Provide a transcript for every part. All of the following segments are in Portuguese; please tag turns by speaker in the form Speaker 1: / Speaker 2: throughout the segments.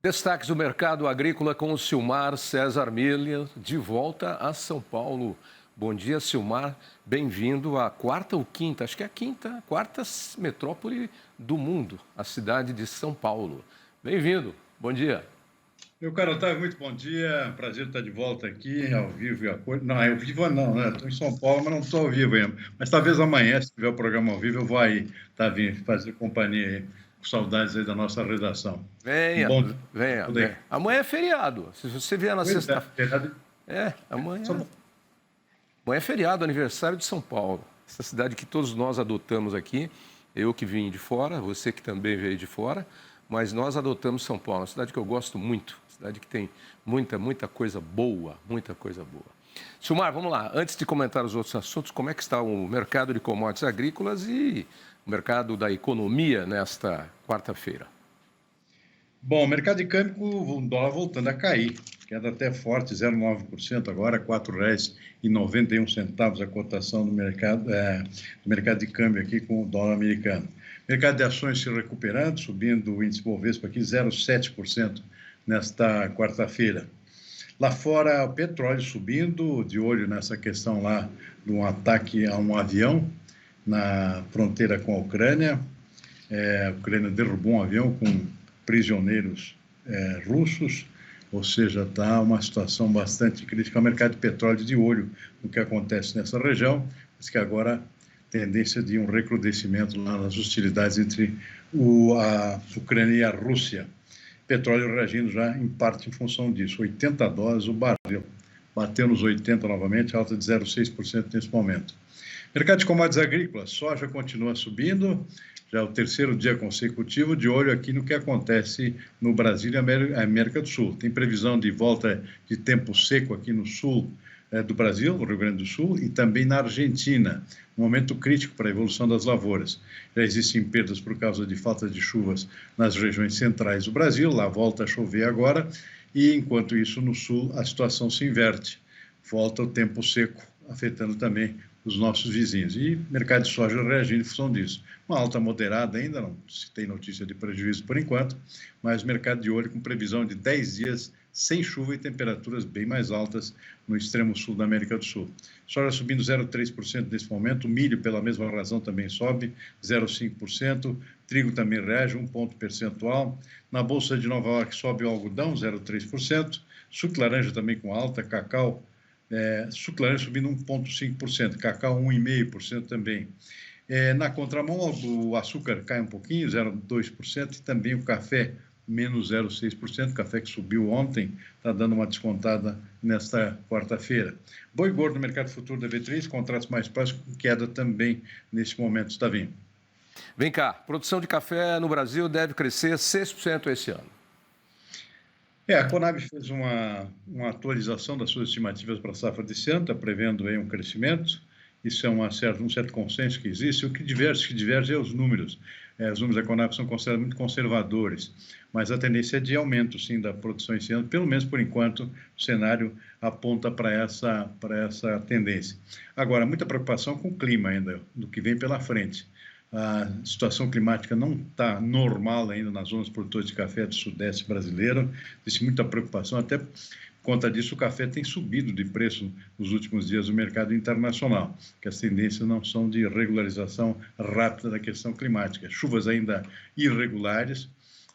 Speaker 1: Destaques do mercado agrícola com o Silmar César Miller, de volta a São Paulo. Bom dia, Silmar. Bem-vindo à quarta ou quinta, acho que é a quarta metrópole do mundo, a cidade de São Paulo. Bem-vindo. Bom dia.
Speaker 2: Meu caro Otávio, muito bom dia. Prazer estar de volta aqui, ao vivo e a cor. Não, ao vivo não, né? Estou em São Paulo, mas não estou ao vivo ainda. Mas talvez amanhã, se tiver o programa ao vivo, eu vou aí, tá, vir fazer companhia aí, com saudades aí da nossa redação.
Speaker 1: Venha,
Speaker 2: Bom,
Speaker 1: venha. Amanhã é feriado. Se você vier na sexta-feira. Amanhã é feriado, aniversário de São Paulo. Essa cidade que todos nós adotamos aqui. Eu que vim de fora, você que também veio de fora. Mas nós adotamos São Paulo, uma cidade que eu gosto muito, cidade que tem muita coisa boa, muita coisa boa. Silmar, vamos lá. Antes de comentar os outros assuntos, como é que está o mercado de commodities agrícolas e o mercado da economia nesta quarta-feira?
Speaker 2: Bom, o mercado de câmbio, o dólar voltando a cair, queda até forte, 0,9% agora, R$ 4,91 a cotação do mercado de câmbio aqui com o dólar americano. Mercado de ações se recuperando, subindo o índice Bovespa aqui 0,7% nesta quarta-feira. Lá fora, o petróleo subindo, de olho nessa questão lá de um ataque a um avião na fronteira com a Ucrânia. A Ucrânia derrubou um avião com prisioneiros russos, ou seja, está uma situação bastante crítica. O mercado de petróleo de olho no que acontece nessa região, mas que agora tendência de um recrudescimento lá nas hostilidades entre a Ucrânia e a Rússia. Petróleo reagindo já em parte em função disso, $80 o barril, bateu nos 80 novamente, alta de 0,6% nesse momento. Mercado de commodities agrícolas, soja continua subindo, já é o terceiro dia consecutivo, de olho aqui no que acontece no Brasil e América do Sul. Tem previsão de volta de tempo seco aqui no sul do Brasil, no Rio Grande do Sul, e também na Argentina, um momento crítico para a evolução das lavouras. Já existem perdas por causa de falta de chuvas nas regiões centrais do Brasil, lá volta a chover agora, e enquanto isso no sul a situação se inverte, volta o tempo seco, afetando também os nossos vizinhos. E mercado de soja reagindo em função disso. Uma alta moderada ainda, não se tem notícia de prejuízo por enquanto, mas mercado de olho com previsão de 10 dias sem chuva e temperaturas bem mais altas no extremo sul da América do Sul. Soja subindo 0,3% nesse momento, o milho pela mesma razão também sobe 0,5%, trigo também reage 1 ponto percentual, na Bolsa de Nova York sobe o algodão 0,3%, suco laranja também com alta, cacau, suco laranja subindo 1,5%, cacau 1,5% também. Na contramão, o açúcar cai um pouquinho, 0,2%, e também o café, menos 0,6%, café que subiu ontem, está dando uma descontada nesta quarta-feira. Boi gordo no mercado futuro da B3, contratos mais próximos, com queda também nesse momento, está vindo.
Speaker 1: Vem cá, produção de café no Brasil deve crescer 6% esse ano.
Speaker 2: A Conab fez uma atualização das suas estimativas para a safra desse ano, está prevendo aí um crescimento. Isso é um certo consenso que existe. O que diverge é os números. Os números da Conab são considerados muito conservadores, mas a tendência é de aumento, sim, da produção esse ano. Pelo menos, por enquanto, o cenário aponta para essa tendência. Agora, muita preocupação com o clima ainda, do que vem pela frente. A situação climática não está normal ainda nas zonas produtoras de café do sudeste brasileiro. Existe muita preocupação, até por conta disso o café tem subido de preço nos últimos dias no mercado internacional, que as tendências não são de regularização rápida da questão climática. Chuvas ainda irregulares,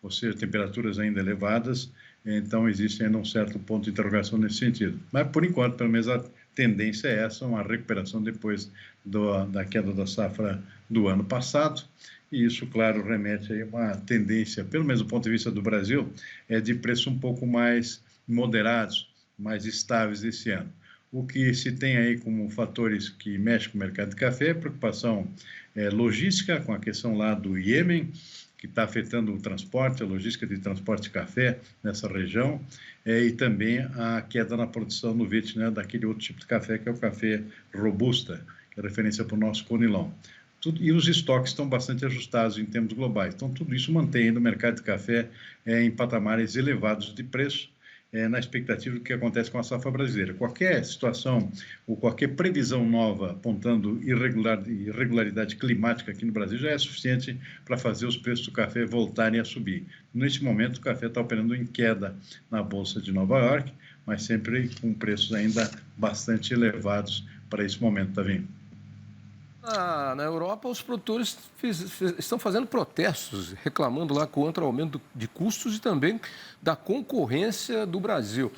Speaker 2: ou seja, temperaturas ainda elevadas, então existe ainda um certo ponto de interrogação nesse sentido. Mas, por enquanto, pelo menos a tendência é essa, uma recuperação depois da queda da safra do ano passado, e isso, claro, remete a uma tendência, pelo menos do ponto de vista do Brasil, de preço um pouco mais moderados, mais estáveis esse ano. O que se tem aí como fatores que mexem com o mercado de café, preocupação logística, com a questão lá do Iêmen, que está afetando o transporte, a logística de transporte de café nessa região, e também a queda na produção no Vietnã daquele outro tipo de café, que é o café robusta, que é referência para o nosso conilon. E os estoques estão bastante ajustados em termos globais. Então, tudo isso mantém o mercado de café em patamares elevados de preço, na expectativa do que acontece com a safra brasileira. Qualquer situação ou qualquer previsão nova apontando irregularidade climática aqui no Brasil já é suficiente para fazer os preços do café voltarem a subir. Neste momento, o café está operando em queda na Bolsa de Nova York, mas sempre com preços ainda bastante elevados para esse momento, tá vendo?
Speaker 1: Na Europa, os produtores estão fazendo protestos, reclamando lá contra o aumento de custos e também da concorrência do Brasil.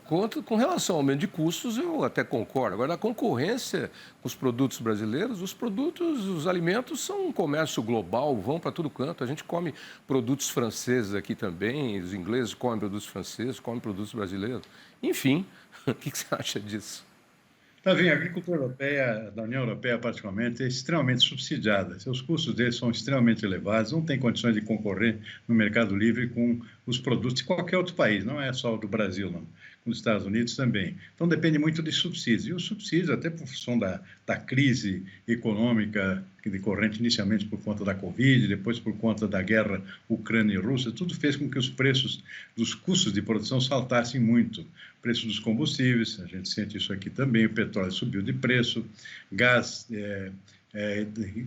Speaker 1: Com relação ao aumento de custos, eu até concordo. Agora, a concorrência com os produtos brasileiros, os alimentos são um comércio global, vão para todo canto. A gente come produtos franceses aqui também, os ingleses comem produtos franceses, comem produtos brasileiros. Enfim, o que você acha disso?
Speaker 2: Tá vendo? A agricultura europeia, da União Europeia particularmente, é extremamente subsidiada. Seus custos deles são extremamente elevados, não tem condições de concorrer no mercado livre com os produtos de qualquer outro país, não é só do Brasil, não. Com os Estados Unidos também. Então, depende muito de subsídios. E os subsídios, até por função da crise econômica decorrente inicialmente por conta da Covid, depois por conta da guerra Ucrânia e Rússia, tudo fez com que os preços dos custos de produção saltassem muito. O preço dos combustíveis, a gente sente isso aqui também, o petróleo subiu de preço, gás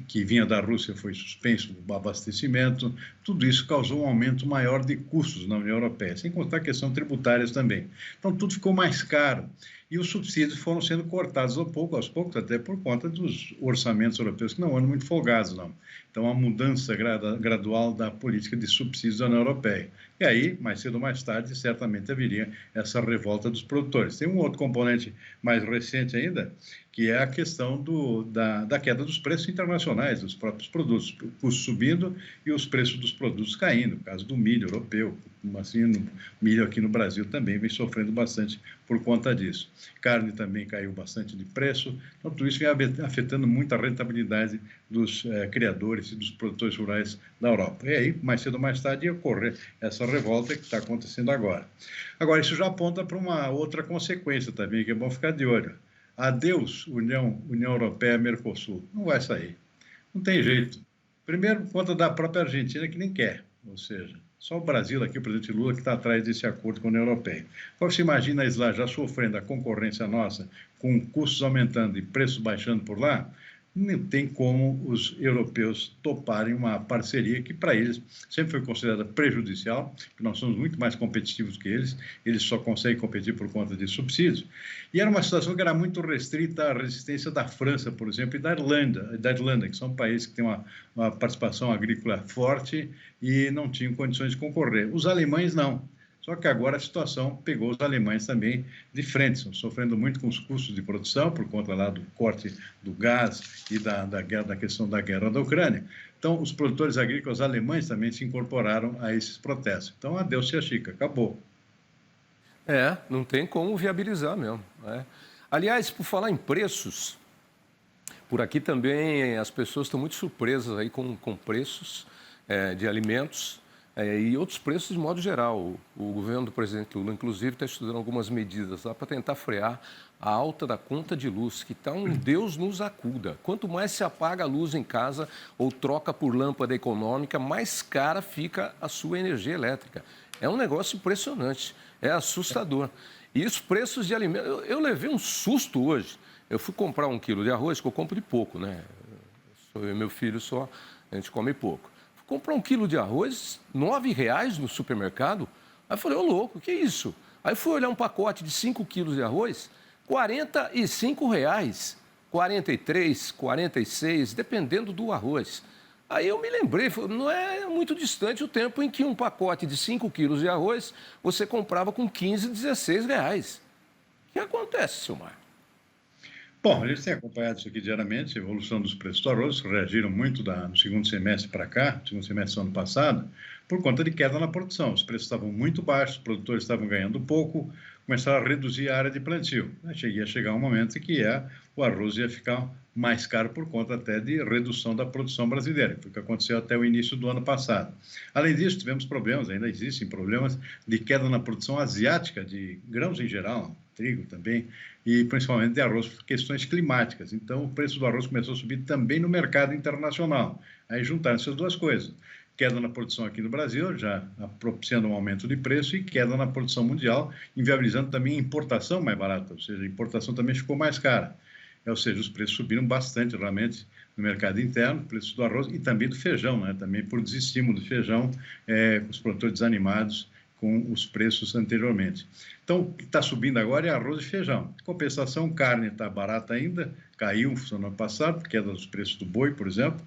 Speaker 2: que vinha da Rússia foi suspenso o abastecimento, tudo isso causou um aumento maior de custos na União Europeia, sem contar a questão tributária também. Então, tudo ficou mais caro e os subsídios foram sendo cortados aos poucos, até por conta dos orçamentos europeus, que não andam muito folgados, não. Então, a mudança gradual da política de subsídios da União Europeia. E aí, mais cedo ou mais tarde, certamente haveria essa revolta dos produtores. Tem um outro componente mais recente ainda, que é a questão da queda dos preços internacionais dos próprios produtos, o custo subindo e os preços dos produtos caindo, no caso do milho europeu, assim, o milho aqui no Brasil também vem sofrendo bastante por conta disso. Carne também caiu bastante de preço, então tudo isso vem afetando muito a rentabilidade dos criadores e dos produtores rurais da Europa. E aí, mais cedo ou mais tarde, ia ocorrer essa revolta que está acontecendo agora. Agora, isso já aponta para uma outra consequência também, que é bom ficar de olho. Adeus, União Europeia-Mercosul. Não vai sair. Não tem jeito. Primeiro, por conta da própria Argentina, que nem quer. Ou seja, só o Brasil aqui, o presidente Lula, que está atrás desse acordo com a União Europeia. Agora, você imagina eles lá já sofrendo a concorrência nossa, com custos aumentando e preços baixando por lá, não tem como os europeus toparem uma parceria que, para eles, sempre foi considerada prejudicial, porque nós somos muito mais competitivos que eles só conseguem competir por conta de subsídios. E era uma situação que era muito restrita à resistência da França, por exemplo, e da Irlanda, que são países que têm uma participação agrícola forte e não tinham condições de concorrer. Os alemães, não. Só que agora a situação pegou os alemães também de frente, estão sofrendo muito com os custos de produção, por conta lá do corte do gás e da questão da guerra da Ucrânia. Então, os produtores agrícolas alemães também se incorporaram a esses protestos. Então, adeus, tia Chica, acabou.
Speaker 1: Não tem como viabilizar mesmo. Aliás, por falar em preços, por aqui também as pessoas estão muito surpresas aí com preços de alimentos. E outros preços de modo geral. O governo do presidente Lula, inclusive, está estudando algumas medidas lá para tentar frear a alta da conta de luz, que está um Deus nos acuda. Quanto mais se apaga a luz em casa ou troca por lâmpada econômica, mais cara fica a sua energia elétrica. É um negócio impressionante, é assustador. E os preços de alimentos... Eu levei um susto hoje. Eu fui comprar 1 quilo de arroz, que eu compro de pouco, né? Eu e meu filho só, a gente come pouco. Comprar 1 quilo de arroz, R$ 9,00 no supermercado. Aí eu falei, ô louco, que é isso? Aí fui olhar um pacote de 5 quilos de arroz, R$ 45,00, 43, 46, dependendo do arroz. Aí eu me lembrei, não é muito distante o tempo em que um pacote de 5 quilos de arroz você comprava com 15, 16 reais. O que acontece, Silmar?
Speaker 2: Bom, a gente tem acompanhado isso aqui diariamente, a evolução dos preços do arroz, reagiram muito no segundo semestre para cá, segundo semestre do ano passado, por conta de queda na produção. Os preços estavam muito baixos, os produtores estavam ganhando pouco, começaram a reduzir a área de plantio. Ia chegar um momento em que o arroz ia ficar mais caro por conta até de redução da produção brasileira, foi o que aconteceu até o início do ano passado. Além disso, tivemos problemas, ainda existem problemas de queda na produção asiática, de grãos em geral, trigo também, e principalmente de arroz por questões climáticas. Então, o preço do arroz começou a subir também no mercado internacional. Aí juntaram essas duas coisas. queda na produção aqui no Brasil, já propiciando um aumento de preço, e queda na produção mundial, inviabilizando também a importação mais barata, ou seja, a importação também ficou mais cara. Ou seja, os preços subiram bastante realmente no mercado interno, preços do arroz e também do feijão, né? Também por desestímulo do feijão, os produtores desanimados com os preços anteriormente. Então, o que está subindo agora é arroz e feijão. Em compensação, carne está barata ainda, caiu no ano passado, queda dos preços do boi, por exemplo.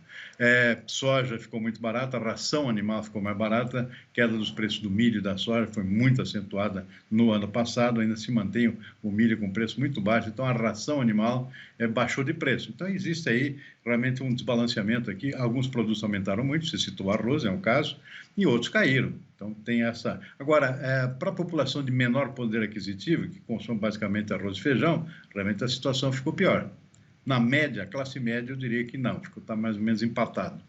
Speaker 2: Soja ficou muito barata, a ração animal ficou mais barata, queda dos preços do milho e da soja foi muito acentuada no ano passado, ainda se mantém o milho com preço muito baixo, então a ração animal baixou de preço. Então, existe aí realmente um desbalanceamento aqui. Alguns produtos aumentaram muito, você citou o arroz, é um caso, e outros caíram. Então, tem essa... Agora, para a população de menor poder aquisitivo, que consome basicamente arroz e feijão, realmente a situação ficou pior. Na média, a classe média, eu diria que não, está mais ou menos empatado.